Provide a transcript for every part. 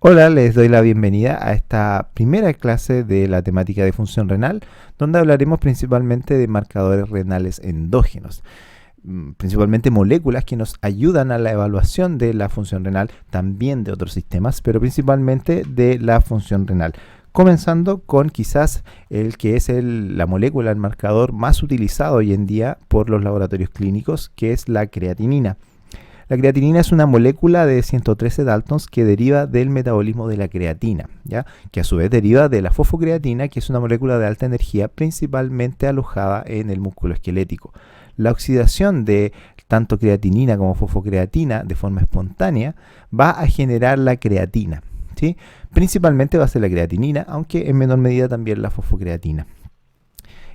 Hola, les doy la bienvenida a esta primera clase de la temática de función renal, donde hablaremos principalmente de marcadores renales endógenos, principalmente moléculas que nos ayudan a la evaluación de la función renal, también de otros sistemas, pero principalmente de la función renal. Comenzando con quizás el que es la molécula, el marcador más utilizado hoy en día por los laboratorios clínicos, que es la creatinina. La creatinina es una molécula de 113 Daltons que deriva del metabolismo de la creatina, ¿ya? Que a su vez deriva de la fosfocreatina, que es una molécula de alta energía principalmente alojada en el músculo esquelético. La oxidación de tanto creatinina como fosfocreatina de forma espontánea va a generar la creatina, ¿sí? Principalmente va a ser la creatinina, aunque en menor medida también la fosfocreatina.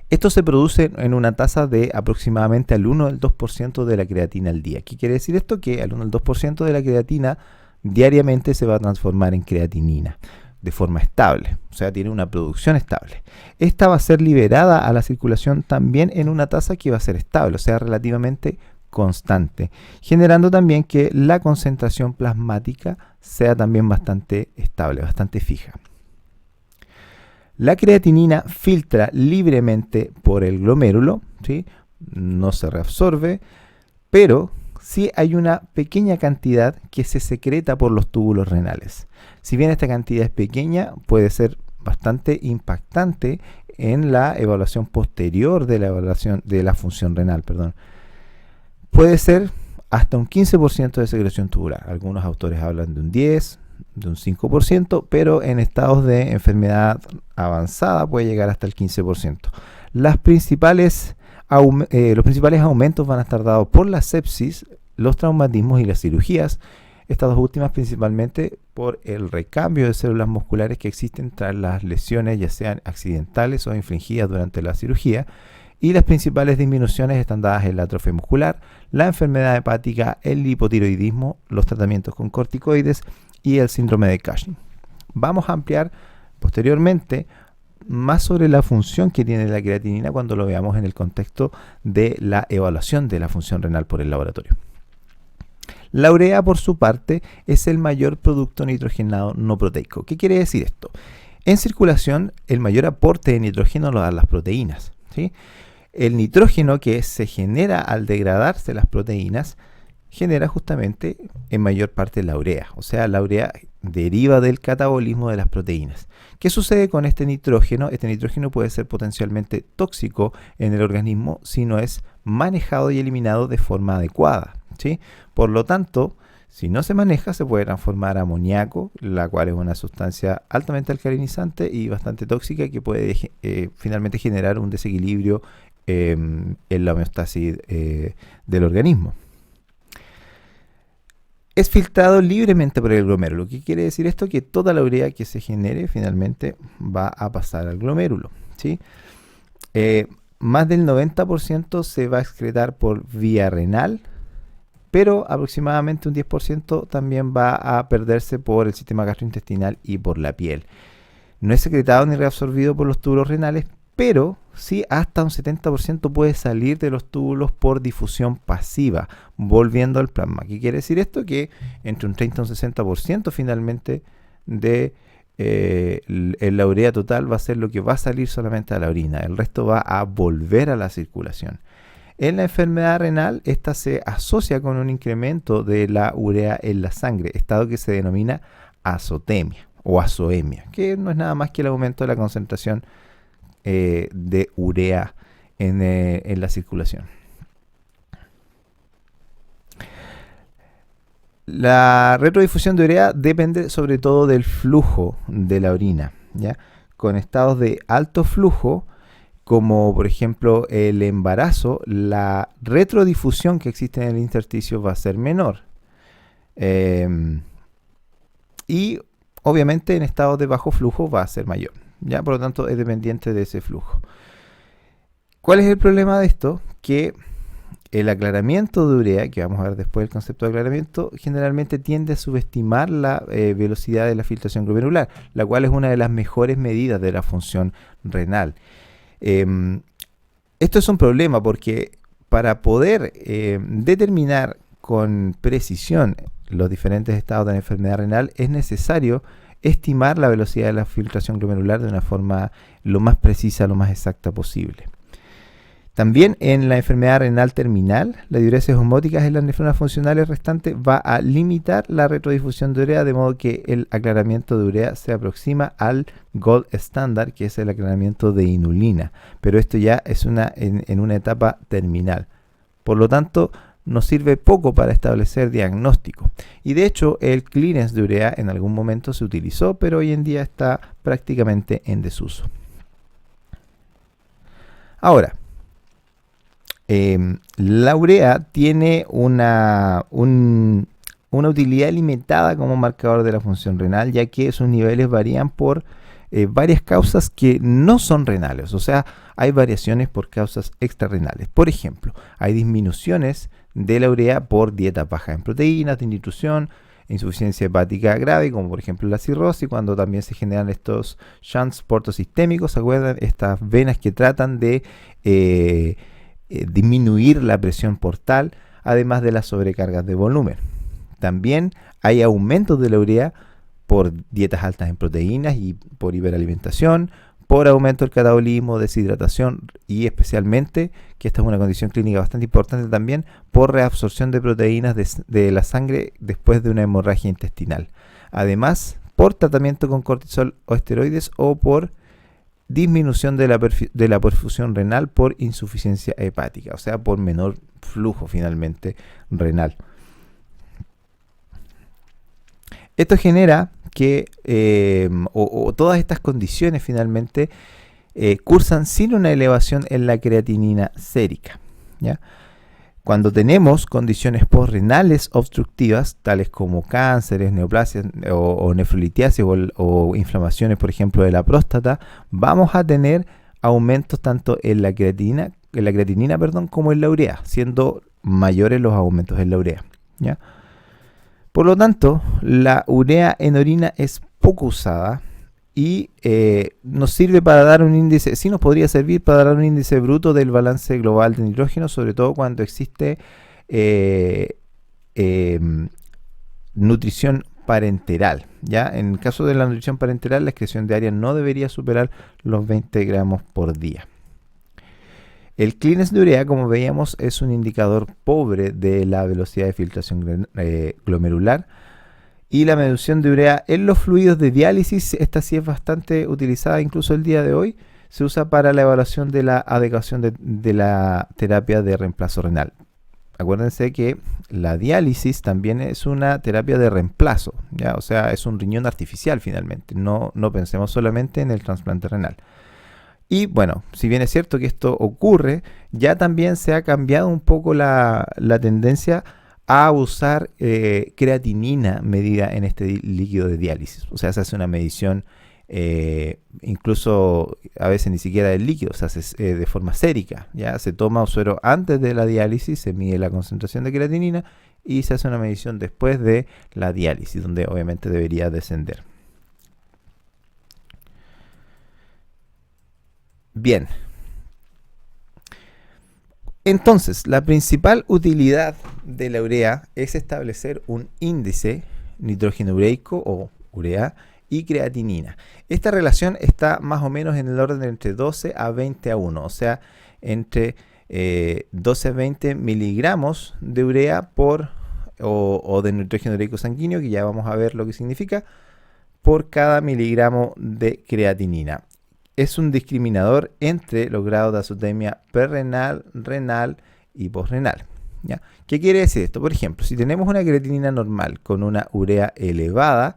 Esto se produce en una tasa de aproximadamente al 1 al 2% de la creatina al día. ¿Qué quiere decir esto? Que al 1 al 2% de la creatina diariamente se va a transformar en creatinina de forma estable, o sea, tiene una producción estable. Esta va a ser liberada a la circulación también en una tasa que va a ser estable, o sea, relativamente constante, generando también que la concentración plasmática sea también bastante estable, bastante fija. La creatinina filtra libremente por el glomérulo, ¿sí? No se reabsorbe, pero sí hay una pequeña cantidad que se secreta por los túbulos renales. Si bien esta cantidad es pequeña, puede ser bastante impactante en la evaluación posterior de la evaluación de la función renal, perdón. Puede ser hasta un 15% de secreción tubular. Algunos autores hablan de un 10%, de un 5%, pero en estados de enfermedad avanzada puede llegar hasta el 15%. Los principales aumentos van a estar dados por la sepsis, los traumatismos y las cirugías, estas dos últimas principalmente por el recambio de células musculares que existen tras las lesiones, ya sean accidentales o infligidas durante la cirugía, y las principales disminuciones están dadas en la atrofia muscular, la enfermedad hepática, el hipotiroidismo, los tratamientos con corticoides y el síndrome de Cushing. Vamos a ampliar posteriormente más sobre la función que tiene la creatinina cuando lo veamos en el contexto de la evaluación de la función renal por el laboratorio. La urea, por su parte, es el mayor producto nitrogenado no proteico. ¿Qué quiere decir esto? En circulación, el mayor aporte de nitrógeno lo dan las proteínas, ¿sí? El nitrógeno que se genera al degradarse las proteínas genera justamente en mayor parte la urea. O sea, la urea deriva del catabolismo de las proteínas. ¿Qué sucede con este nitrógeno? Este nitrógeno puede ser potencialmente tóxico en el organismo si no es manejado y eliminado de forma adecuada, ¿sí? Por lo tanto, si no se maneja, se puede transformar a amoníaco, la cual es una sustancia altamente alcalinizante y bastante tóxica que puede finalmente generar un desequilibrio en la homeostasis del organismo. Es filtrado libremente por el glomérulo. ¿Qué quiere decir esto? Que toda la urea que se genere finalmente va a pasar al glomérulo, ¿sí? Más del 90% se va a excretar por vía renal, pero aproximadamente un 10% también va a perderse por el sistema gastrointestinal y por la piel. No es secretado ni reabsorbido por los túbulos renales, pero sí hasta un 70% puede salir de los túbulos por difusión pasiva, volviendo al plasma. ¿Qué quiere decir esto? Que entre un 30 y un 60% finalmente de la urea total va a ser lo que va a salir solamente a la orina. El resto va a volver a la circulación. En la enfermedad renal, esta se asocia con un incremento de la urea en la sangre, estado que se denomina azotemia o azoemia, que no es nada más que el aumento de la concentración de urea en la circulación. La retrodifusión de urea depende sobre todo del flujo de la orina, ¿ya? Con estados de alto flujo, como por ejemplo el embarazo, la retrodifusión que existe en el intersticio va a ser menor. Y obviamente en estados de bajo flujo va a ser mayor. ¿Ya? Por lo tanto, es dependiente de ese flujo. ¿Cuál es el problema de esto? Que el aclaramiento de urea, que vamos a ver después el concepto de aclaramiento, generalmente tiende a subestimar la velocidad de la filtración glomerular, la cual es una de las mejores medidas de la función renal. Esto es un problema porque para poder determinar con precisión los diferentes estados de la enfermedad renal, es necesario estimar la velocidad de la filtración glomerular de una forma lo más precisa, lo más exacta posible. También en la enfermedad renal terminal, la diuresis osmótica en las nefronas funcionales restantes va a limitar la retrodifusión de urea, de modo que el aclaramiento de urea se aproxima al gold standard, que es el aclaramiento de inulina. Pero esto ya es en una etapa terminal. Por lo tanto, nos sirve poco para establecer diagnóstico. Y de hecho, el clearance de urea en algún momento se utilizó, pero hoy en día está prácticamente en desuso. Ahora, la urea tiene una utilidad limitada como marcador de la función renal, ya que sus niveles varían por varias causas que no son renales. O sea, hay variaciones por causas extrarrenales. Por ejemplo, hay disminuciones de la urea por dieta baja en proteínas, desnutrición, insuficiencia hepática grave, como por ejemplo la cirrosis, cuando también se generan estos shunts portosistémicos. ¿Se acuerdan? Estas venas que tratan de disminuir la presión portal, además de las sobrecargas de volumen. También hay aumentos de la urea por dietas altas en proteínas y por hiperalimentación, por aumento del catabolismo, deshidratación y especialmente, que esta es una condición clínica bastante importante también, por reabsorción de proteínas de la sangre después de una hemorragia intestinal. Además, por tratamiento con cortisol o esteroides o por disminución de la perfusión renal por insuficiencia hepática, o sea, por menor flujo finalmente renal. Esto genera que todas estas condiciones finalmente cursan sin una elevación en la creatinina sérica, ¿ya? Cuando tenemos condiciones postrenales obstructivas, tales como cánceres, neoplasias o nefrolitiasis o inflamaciones, por ejemplo, de la próstata, vamos a tener aumentos tanto en la creatinina, como en la urea, siendo mayores los aumentos en la urea, ¿ya? Por lo tanto, la urea en orina es poco usada y nos sirve para dar un índice, sí nos podría servir para dar un índice bruto del balance global de nitrógeno, sobre todo cuando existe nutrición parenteral, ¿ya? En el caso de la nutrición parenteral, la excreción diaria no debería superar los 20 gramos por día. El clearance de urea, como veíamos, es un indicador pobre de la velocidad de filtración glomerular. Y la medición de urea en los fluidos de diálisis, esta sí es bastante utilizada incluso el día de hoy. Se usa para la evaluación de la adecuación de la terapia de reemplazo renal. Acuérdense que la diálisis también es una terapia de reemplazo, ¿ya? O sea, es un riñón artificial finalmente. No pensemos solamente en el trasplante renal. Y bueno, si bien es cierto que esto ocurre, ya también se ha cambiado un poco la tendencia a usar creatinina medida en este líquido de diálisis. O sea, se hace una medición incluso a veces ni siquiera del líquido, se hace de forma sérica. Ya se toma un suero antes de la diálisis, se mide la concentración de creatinina y se hace una medición después de la diálisis, donde obviamente debería descender. Bien. Entonces, la principal utilidad de la urea es establecer un índice nitrógeno ureico o urea y creatinina. Esta relación está más o menos en el orden de entre 12 a 20 a 1, o sea, entre 12 a 20 miligramos de urea o de nitrógeno ureico sanguíneo, que ya vamos a ver lo que significa, por cada miligramo de creatinina. Es un discriminador entre los grados de azotemia prerrenal, renal y posrenal, ¿ya? ¿Qué quiere decir esto? Por ejemplo, si tenemos una creatinina normal con una urea elevada,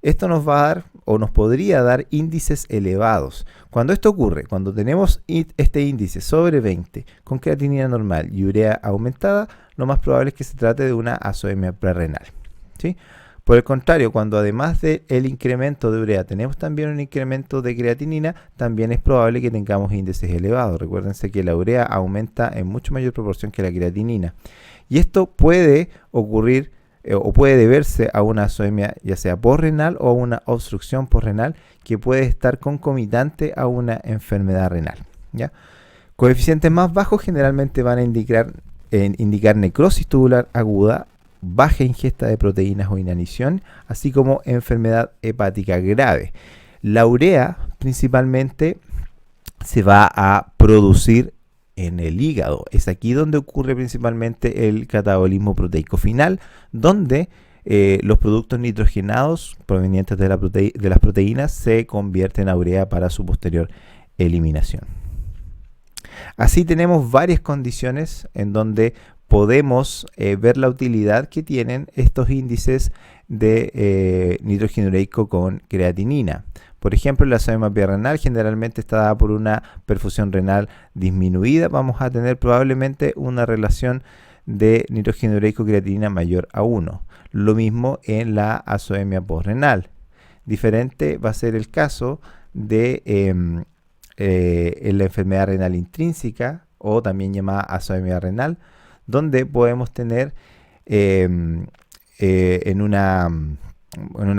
esto nos va a dar o nos podría dar índices elevados. Cuando esto ocurre, cuando tenemos este índice sobre 20 con creatinina normal y urea aumentada, lo más probable es que se trate de una azotemia prerrenal, ¿sí? Por el contrario, cuando además del incremento de urea tenemos también un incremento de creatinina, también es probable que tengamos índices elevados. Recuérdense que la urea aumenta en mucho mayor proporción que la creatinina. Y esto puede ocurrir o puede deberse a una azotemia ya sea posrenal o a una obstrucción posrenal que puede estar concomitante a una enfermedad renal, ¿ya? Coeficientes más bajos generalmente van a indicar necrosis tubular aguda baja ingesta de proteínas o inanición, así como enfermedad hepática grave. La urea principalmente se va a producir en el hígado. Es aquí donde ocurre principalmente el catabolismo proteico final, donde los productos nitrogenados provenientes de las proteínas se convierten a urea para su posterior eliminación. Así tenemos varias condiciones en donde podemos ver la utilidad que tienen estos índices de nitrógeno ureico con creatinina. Por ejemplo, la azoemia renal generalmente está dada por una perfusión renal disminuida. Vamos a tener probablemente una relación de nitrógeno ureico creatinina mayor a 1. Lo mismo en la azoemia posrenal. Diferente va a ser el caso de en la enfermedad renal intrínseca, o también llamada azoemia renal, donde podemos tener en una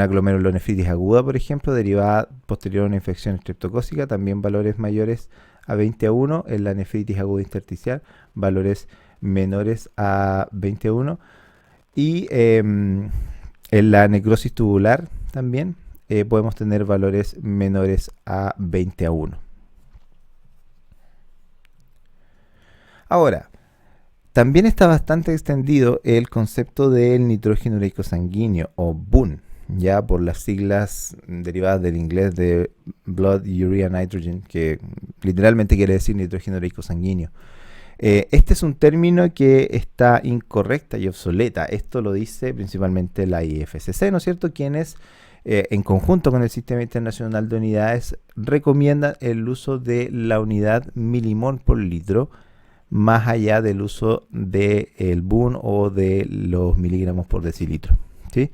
glomerulonefritis aguda, por ejemplo, derivada posterior a una infección estreptocócica, también valores mayores a 20:1. En la nefritis aguda intersticial, valores menores a 20:1. Y en la necrosis tubular también podemos tener valores menores a 20:1. Ahora, también está bastante extendido el concepto del nitrógeno ureico sanguíneo, o BUN, ya por las siglas derivadas del inglés de Blood Urea Nitrogen, que literalmente quiere decir nitrógeno ureico sanguíneo. Este es un término que está incorrecta y obsoleta. Esto lo dice principalmente la IFCC, ¿no es cierto? Quienes, en conjunto con el Sistema Internacional de Unidades, recomiendan el uso de la unidad milimol por litro, más allá del uso del BUN o de los miligramos por decilitro, ¿sí?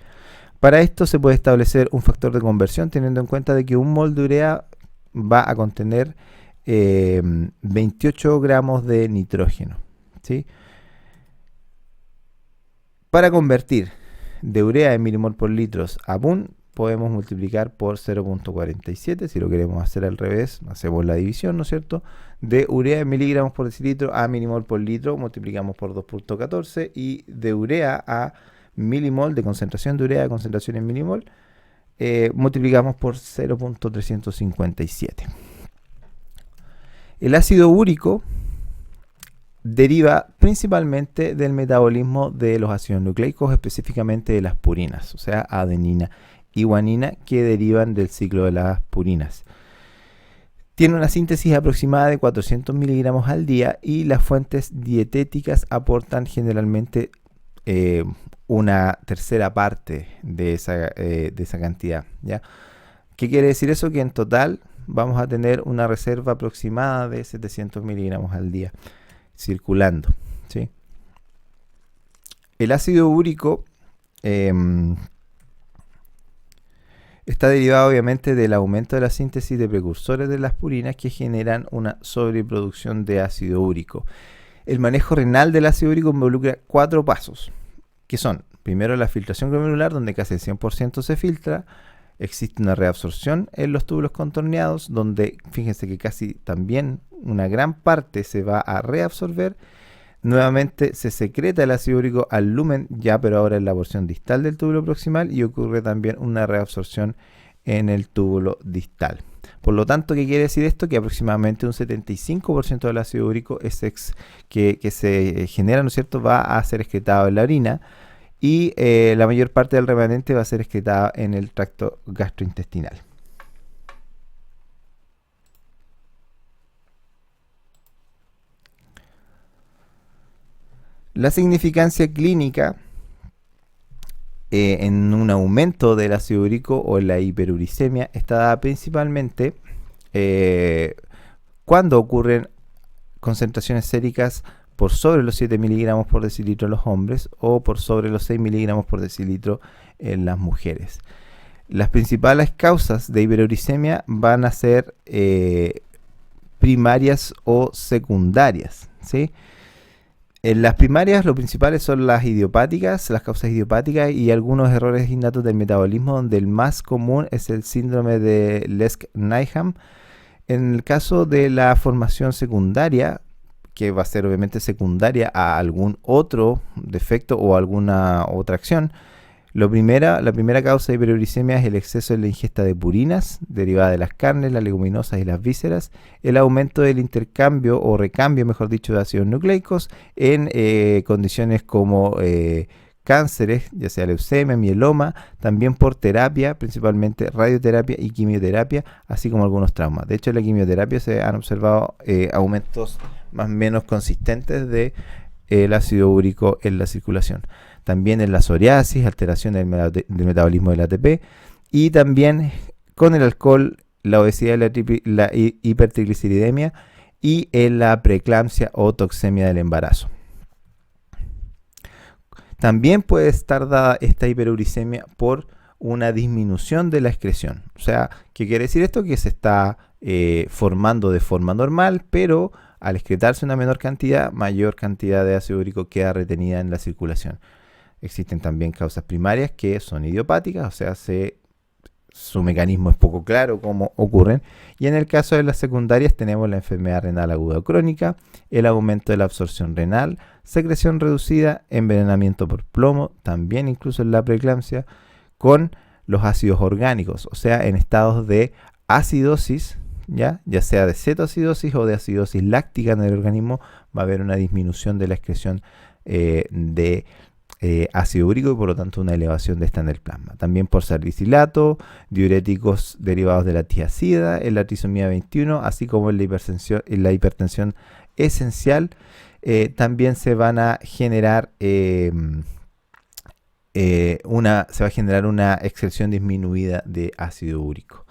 Para esto se puede establecer un factor de conversión teniendo en cuenta de que un mol de urea va a contener 28 gramos de nitrógeno, ¿sí? Para convertir de urea en milimol por litros a BUN podemos multiplicar por 0.47. Si lo queremos hacer al revés, hacemos la división, ¿no es cierto? De urea en miligramos por decilitro a milimol por litro, multiplicamos por 2.14, y de urea a milimol, de concentración de urea a concentración en milimol, multiplicamos por 0.357. El ácido úrico deriva principalmente del metabolismo de los ácidos nucleicos, específicamente de las purinas, o sea, adenina y guanina, que derivan del ciclo de las purinas. Tiene una síntesis aproximada de 400 miligramos al día, y las fuentes dietéticas aportan generalmente una tercera parte de esa cantidad, ¿ya? ¿Qué quiere decir eso? Que en total vamos a tener una reserva aproximada de 700 miligramos al día circulando, ¿sí? El ácido úrico está derivado obviamente del aumento de la síntesis de precursores de las purinas que generan una sobreproducción de ácido úrico. El manejo renal del ácido úrico involucra 4 pasos, que son: primero, la filtración glomerular, donde casi el 100% se filtra. Existe una reabsorción en los túbulos contorneados, donde fíjense que casi también una gran parte se va a reabsorber. Nuevamente se secreta el ácido úrico al lumen, ya pero ahora en la porción distal del túbulo proximal, y ocurre también una reabsorción en el túbulo distal. Por lo tanto, ¿qué quiere decir esto? Que aproximadamente un 75% del ácido úrico que se genera, ¿no es cierto?, va a ser excretado en la orina, y la mayor parte del remanente va a ser excretada en el tracto gastrointestinal. La significancia clínica en un aumento del ácido úrico o en la hiperuricemia está dada principalmente cuando ocurren concentraciones séricas por sobre los 7 miligramos por decilitro en los hombres o por sobre los 6 miligramos por decilitro en las mujeres. Las principales causas de hiperuricemia van a ser primarias o secundarias, ¿sí? En las primarias, lo principales son las idiopáticas, las causas idiopáticas y algunos errores innatos del metabolismo, donde el más común es el síndrome de Lesch-Nyhan. En el caso de la formación secundaria, que va a ser obviamente secundaria a algún otro defecto o alguna otra acción. La primera causa de hiperuricemia es el exceso en la ingesta de purinas, derivada de las carnes, las leguminosas y las vísceras, el aumento del intercambio o recambio, mejor dicho, de ácidos nucleicos en condiciones como cánceres, ya sea leucemia, mieloma, también por terapia, principalmente radioterapia y quimioterapia, así como algunos traumas. De hecho, en la quimioterapia se han observado aumentos más o menos consistentes de el ácido úrico en la circulación. También en la psoriasis, alteración del metabolismo del ATP, y también con el alcohol, la obesidad, la hipertrigliceridemia y en la preeclampsia o toxemia del embarazo. También puede estar dada esta hiperuricemia por una disminución de la excreción. O sea, ¿qué quiere decir esto? Que se está formando de forma normal, pero al excretarse una menor cantidad, mayor cantidad de ácido úrico queda retenida en la circulación. Existen también causas primarias que son idiopáticas, o sea, su mecanismo es poco claro cómo ocurren. Y en el caso de las secundarias tenemos la enfermedad renal aguda o crónica, el aumento de la absorción renal, secreción reducida, envenenamiento por plomo, también incluso en la preeclampsia, con los ácidos orgánicos, o sea, en estados de acidosis, ya sea de cetoacidosis o de acidosis láctica en el organismo, va a haber una disminución de la excreción de ácido úrico y por lo tanto una elevación de esta en el plasma. También por salicilato, diuréticos derivados de la tiazida, en la trisomía 21, así como en la hipertensión esencial, también se van a generar una excreción disminuida de ácido úrico.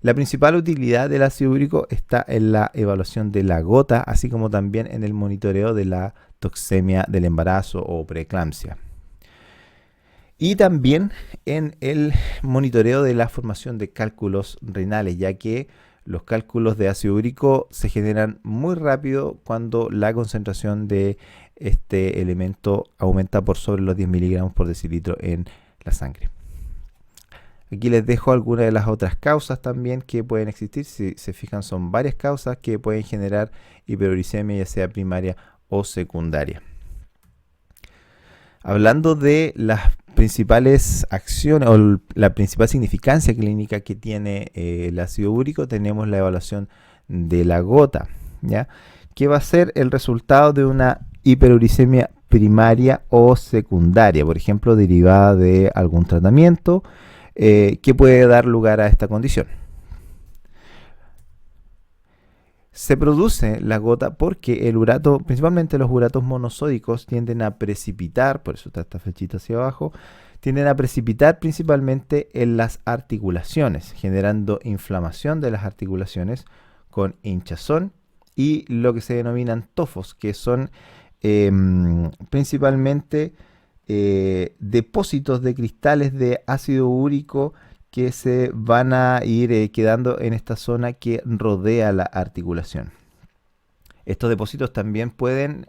La principal utilidad del ácido úrico está en la evaluación de la gota, así como también en el monitoreo de la toxemia del embarazo o preeclampsia. Y también en el monitoreo de la formación de cálculos renales, ya que los cálculos de ácido úrico se generan muy rápido cuando la concentración de este elemento aumenta por sobre los 10 miligramos por decilitro en la sangre. Aquí les dejo algunas de las otras causas también que pueden existir. Si se fijan, son varias causas que pueden generar hiperuricemia, ya sea primaria o secundaria. Hablando de las principales acciones o la principal significancia clínica que tiene el ácido úrico, tenemos la evaluación de la gota, ¿ya? Que va a ser el resultado de una hiperuricemia primaria o secundaria, por ejemplo, derivada de algún tratamiento que puede dar lugar a esta condición. Se produce la gota porque el urato, principalmente los uratos monosódicos, tienden a precipitar, por eso está esta flechita hacia abajo, tienden a precipitar principalmente en las articulaciones, generando inflamación de las articulaciones con hinchazón y lo que se denominan tofos, que son principalmente depósitos de cristales de ácido úrico que se van a ir quedando en esta zona que rodea la articulación. Estos depósitos también pueden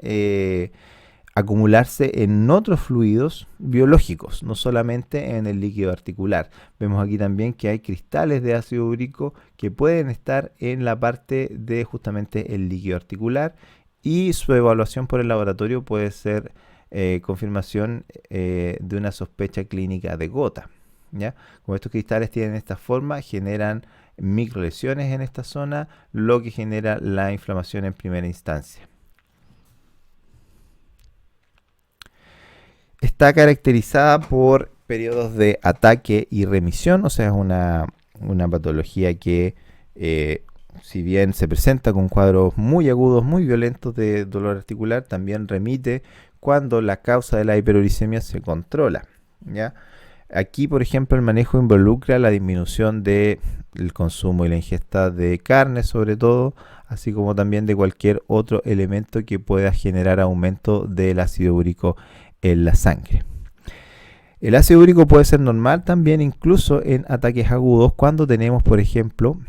acumularse en otros fluidos biológicos, no solamente en el líquido articular. Vemos aquí también que hay cristales de ácido úrico que pueden estar en la parte de justamente el líquido articular, y su evaluación por el laboratorio puede ser confirmación de una sospecha clínica de gota, ¿ya? Como estos cristales tienen esta forma, generan microlesiones en esta zona, lo que genera la inflamación en primera instancia. Está caracterizada por periodos de ataque y remisión, o sea, es una patología que si bien se presenta con cuadros muy agudos, muy violentos de dolor articular, también remite cuando la causa de la hiperuricemia se controla, ¿ya? Aquí, por ejemplo, el manejo involucra la disminución del consumo y la ingesta de carne, sobre todo, así como también de cualquier otro elemento que pueda generar aumento del ácido úrico en la sangre. El ácido úrico puede ser normal también incluso en ataques agudos cuando tenemos, por ejemplo,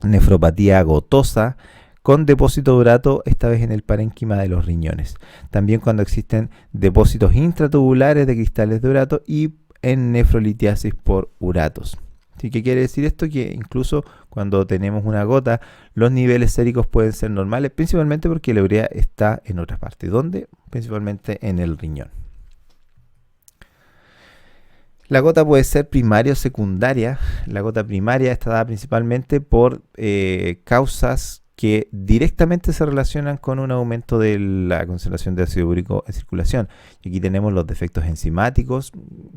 nefropatía gotosa con depósito de urato, esta vez en el parénquima de los riñones. También cuando existen depósitos intratubulares de cristales de urato y en nefrolitiasis por uratos. ¿Sí? ¿Qué quiere decir esto? Que incluso cuando tenemos una gota, los niveles séricos pueden ser normales, principalmente porque la urea está en otra parte. ¿Dónde? Principalmente en el riñón. La gota puede ser primaria o secundaria. La gota primaria está dada principalmente por causas que directamente se relacionan con un aumento de la concentración de ácido úrico en circulación. Y aquí tenemos los defectos enzimáticos,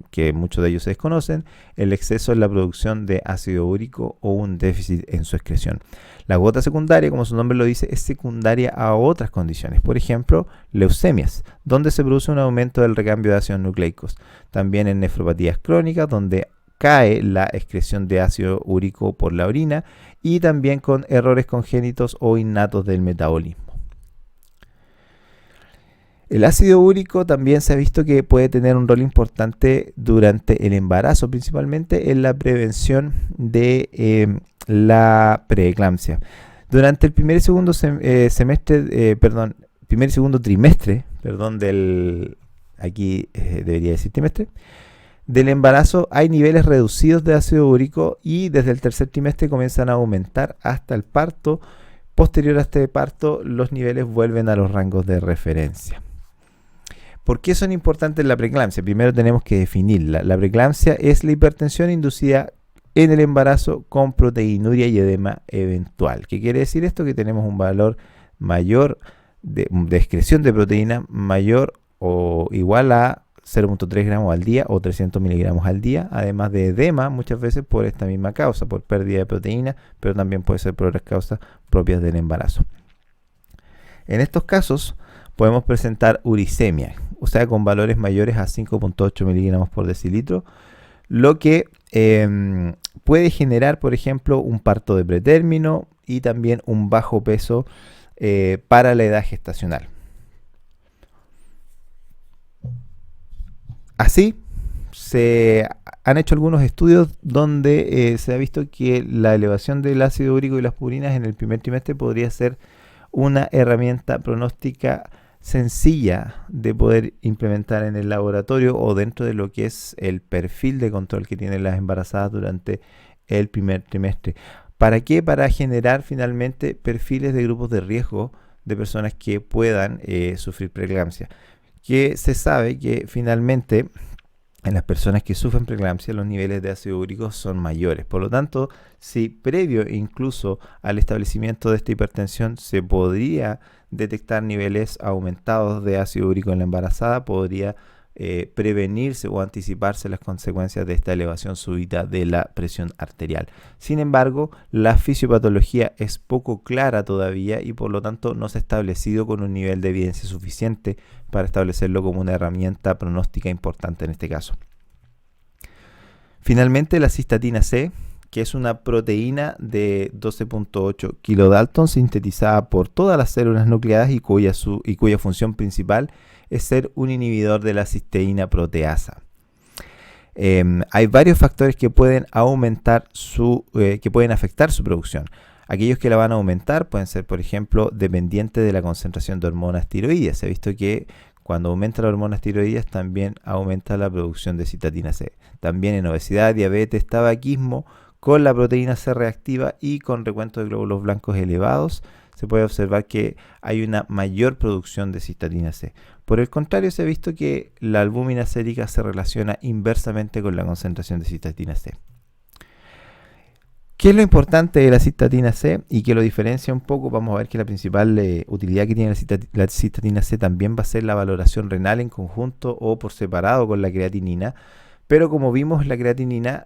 que muchos de ellos se desconocen, el exceso en la producción de ácido úrico o un déficit en su excreción. La gota secundaria, como su nombre lo dice, es secundaria a otras condiciones, por ejemplo, leucemias, donde se produce un aumento del recambio de ácidos nucleicos. También en nefropatías crónicas, donde cae la excreción de ácido úrico por la orina, y también con errores congénitos o innatos del metabolismo. El ácido úrico también se ha visto que puede tener un rol importante durante el embarazo, principalmente en la prevención de la preeclampsia. Durante el primer y segundo trimestre, debería decir trimestre, del embarazo hay niveles reducidos de ácido úrico y desde el tercer trimestre comienzan a aumentar hasta el parto. Posterior a este parto, los niveles vuelven a los rangos de referencia. ¿Por qué son importantes la preeclampsia? Primero tenemos que definirla. La preeclampsia es la hipertensión inducida en el embarazo con proteinuria y edema eventual. ¿Qué quiere decir esto? Que tenemos un valor mayor de excreción de proteína mayor o igual a 0.3 gramos al día o 300 miligramos al día, además de edema muchas veces por esta misma causa, por pérdida de proteína, pero también puede ser por otras causas propias del embarazo. En estos casos podemos presentar uricemia, o sea, con valores mayores a 5.8 miligramos por decilitro, lo que puede generar, por ejemplo, un parto de pretérmino y también un bajo peso para la edad gestacional. Así, se han hecho algunos estudios donde se ha visto que la elevación del ácido úrico y las purinas en el primer trimestre podría ser una herramienta pronóstica sencilla de poder implementar en el laboratorio o dentro de lo que es el perfil de control que tienen las embarazadas durante el primer trimestre. ¿Para qué? Para generar finalmente perfiles de grupos de riesgo de personas que puedan sufrir preeclampsia. Que se sabe que finalmente en las personas que sufren preeclampsia los niveles de ácido úrico son mayores. Por lo tanto, si previo incluso al establecimiento de esta hipertensión se podría detectar niveles aumentados de ácido úrico en la embarazada, podría prevenirse o anticiparse las consecuencias de esta elevación súbita de la presión arterial. Sin embargo, la fisiopatología es poco clara todavía y por lo tanto no se ha establecido con un nivel de evidencia suficiente para establecerlo como una herramienta pronóstica importante en este caso. Finalmente, la cistatina C, que es una proteína de 12.8 kilodalton sintetizada por todas las células nucleadas y cuya función principal es ser un inhibidor de la cisteína proteasa. Hay varios factores que pueden afectar su producción. Aquellos que la van a aumentar pueden ser, por ejemplo, dependientes de la concentración de hormonas tiroideas. Se ha visto que cuando aumenta la hormonas tiroideas también aumenta la producción de cistatina C. También en obesidad, diabetes, tabaquismo, con la proteína C reactiva y con recuento de glóbulos blancos elevados, se puede observar que hay una mayor producción de cistatina C. Por el contrario, se ha visto que la albúmina sérica se relaciona inversamente con la concentración de cistatina C. ¿Qué es lo importante de la cistatina C y que lo diferencia un poco? Vamos a ver que la principal utilidad que tiene la cistatina C también va a ser la valoración renal en conjunto o por separado con la creatinina. Pero como vimos, la creatinina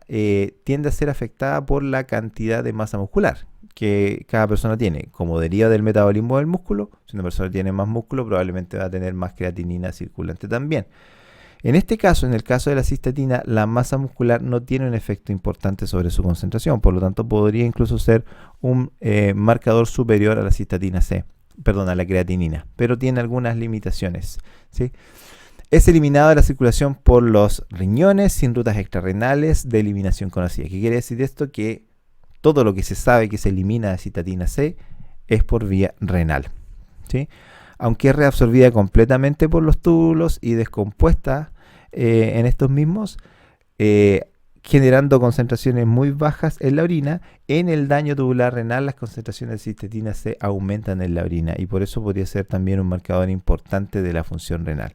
tiende a ser afectada por la cantidad de masa muscular que cada persona tiene. Como deriva del metabolismo del músculo, si una persona tiene más músculo, probablemente va a tener más creatinina circulante también. En este caso, en el caso de la cistatina, la masa muscular no tiene un efecto importante sobre su concentración, por lo tanto podría incluso ser un marcador superior a la cistatina C, a la creatinina, pero tiene algunas limitaciones, ¿sí? Es eliminado de la circulación por los riñones sin rutas extrarrenales de eliminación conocida. ¿Qué quiere decir esto? Que todo lo que se sabe que se elimina de cistatina C es por vía renal, ¿sí? Aunque es reabsorbida completamente por los túbulos y descompuesta en estos mismos, generando concentraciones muy bajas en la orina. En el daño tubular renal, las concentraciones de cisteína C aumentan en la orina y por eso podría ser también un marcador importante de la función renal.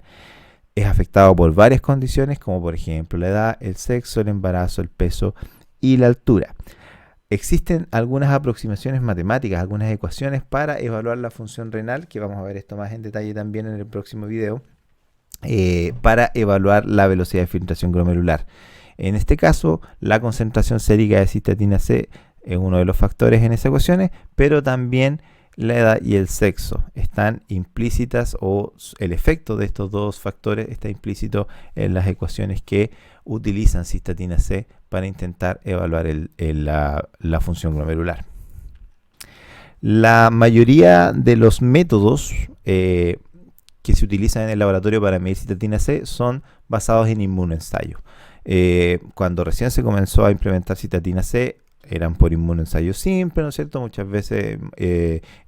Es afectado por varias condiciones, como por ejemplo la edad, el sexo, el embarazo, el peso y la altura. Existen algunas aproximaciones matemáticas, algunas ecuaciones para evaluar la función renal, que vamos a ver esto más en detalle también en el próximo video, para evaluar la velocidad de filtración glomerular. En este caso, la concentración sérica de cisteína C es uno de los factores en esas ecuaciones, pero también la edad y el sexo están implícitas, o el efecto de estos dos factores está implícito en las ecuaciones que utilizan cisteína C para intentar evaluar la función glomerular. La mayoría de los métodos que se utilizan en el laboratorio para medir cisteína C son basados en inmunoensayos. Cuando recién se comenzó a implementar cisteína C, eran por inmunoensayo simple, ¿no es cierto? Muchas veces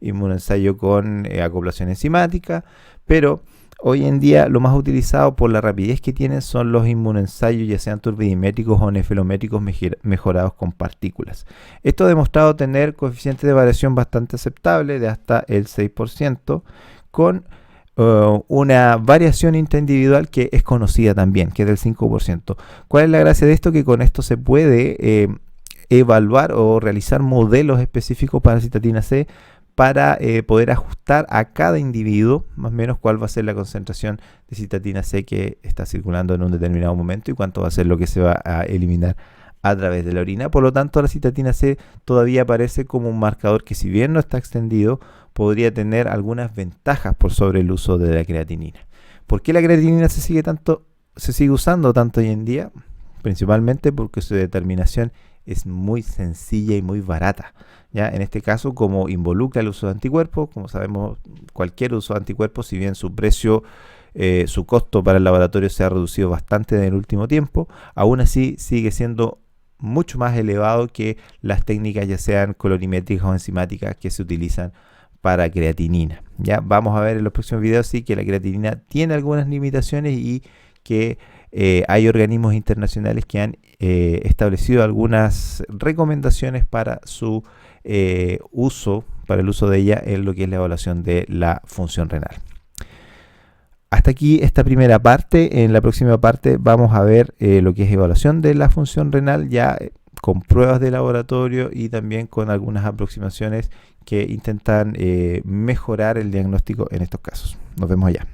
inmunoensayo con acoplación enzimática, pero hoy en día lo más utilizado por la rapidez que tienen son los inmunoensayos, ya sean turbidimétricos o nefelométricos mejorados con partículas. Esto ha demostrado tener coeficientes de variación bastante aceptable, de hasta el 6%, con una variación interindividual que es conocida también, que es del 5%. ¿Cuál es la gracia de esto? Que con esto se puede evaluar o realizar modelos específicos para cisteína C para poder ajustar a cada individuo más o menos cuál va a ser la concentración de cisteína C que está circulando en un determinado momento y cuánto va a ser lo que se va a eliminar a través de la orina. Por lo tanto, la cisteína C todavía aparece como un marcador que, si bien no está extendido, podría tener algunas ventajas por sobre el uso de la creatinina. ¿Por qué la creatinina se sigue usando tanto hoy en día? Principalmente porque su determinación es muy sencilla y muy barata. ¿Ya? En este caso, como involucra el uso de anticuerpos, como sabemos, cualquier uso de anticuerpos, si bien su precio, su costo para el laboratorio se ha reducido bastante en el último tiempo, aún así sigue siendo mucho más elevado que las técnicas, ya sean colorimétricas o enzimáticas, que se utilizan para creatinina. Ya vamos a ver en los próximos videos sí que la creatinina tiene algunas limitaciones y que hay organismos internacionales que han establecido algunas recomendaciones para su uso, para el uso de ella en lo que es la evaluación de la función renal. Hasta aquí esta primera parte. En la próxima parte vamos a ver lo que es evaluación de la función renal, ya con pruebas de laboratorio y también con algunas aproximaciones que intentan mejorar el diagnóstico en estos casos. Nos vemos allá.